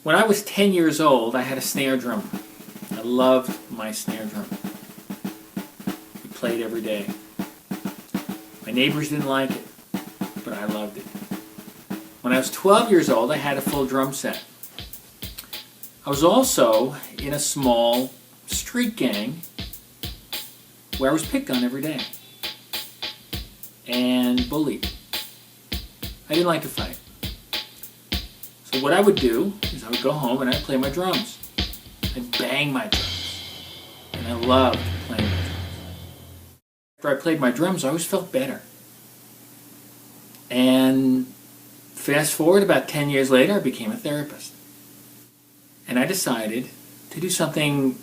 When I was 10 years old, I had a snare drum. I loved my snare drum. We played every day. My neighbors didn't like it, but I loved it. When I was 12 years old, I had a full drum set. I was also in a small street gang where I was picked on every day and bullied. I didn't like to fight. So what I would do is I would go home and I'd play my drums. I'd bang my drums. And I loved playing my drums. After I played my drums, I always felt better. And fast forward about 10 years later, I became a therapist. And I decided to do something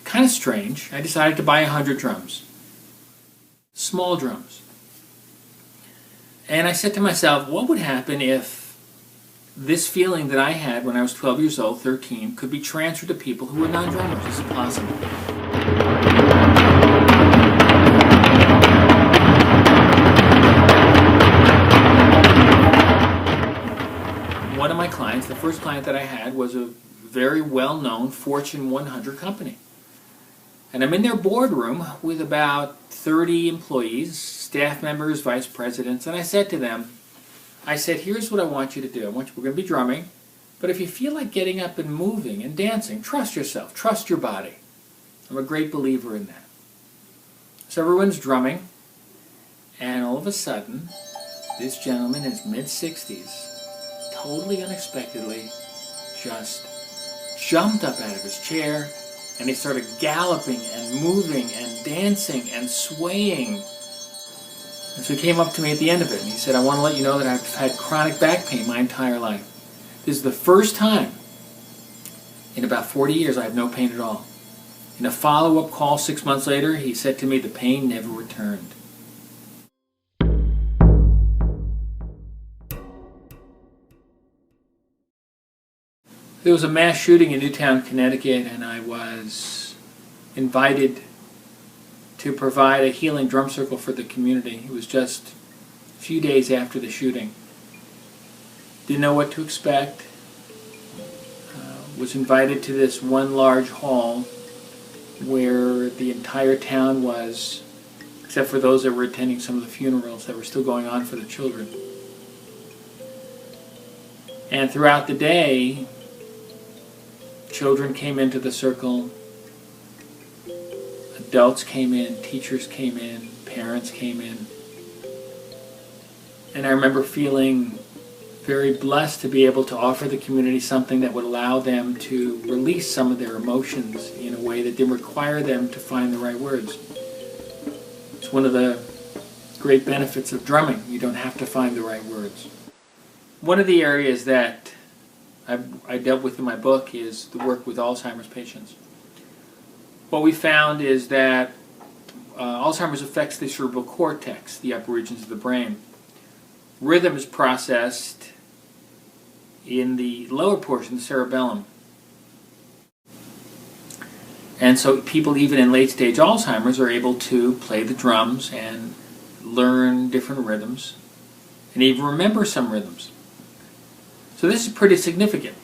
kind of strange. I decided to buy 100 drums. Small drums. And I said to myself, what would happen if this feeling that I had when I was 12 years old, 13, could be transferred to people who were non-drummers? Is it possible? One of my clients, the first client that I had, was a very well-known Fortune 100 company. And I'm in their boardroom with about 30 employees, staff members, vice presidents, and I said to them, here's what I want you to do. We're going to be drumming, but if you feel like getting up and moving and dancing, trust yourself, trust your body. I'm a great believer in that. So everyone's drumming, and all of a sudden, this gentleman in his mid-60s, totally unexpectedly, just jumped up out of his chair, and he started galloping and moving and dancing and swaying. And so he came up to me at the end of it and he said, I want to let you know that I've had chronic back pain my entire life. This is the first time in about 40 years I have no pain at all. In a follow-up call 6 months later, he said to me the pain never returned. There was a mass shooting in Newtown, Connecticut, and I was invited to provide a healing drum circle for the community. It was just a few days after the shooting. Didn't know what to expect. Was invited to this one large hall where the entire town was, except for those that were attending some of the funerals that were still going on for the children. And throughout the day, children came into the circle, adults came in, teachers came in, parents came in. And I remember feeling very blessed to be able to offer the community something that would allow them to release some of their emotions in a way that didn't require them to find the right words. It's one of the great benefits of drumming. You don't have to find the right words. One of the areas that I dealt with in my book is the work with Alzheimer's patients. What we found is that Alzheimer's affects the cerebral cortex, the upper regions of the brain. Rhythm is processed in the lower portion, the cerebellum. And so people even in late-stage Alzheimer's are able to play the drums and learn different rhythms and even remember some rhythms. So this is pretty significant.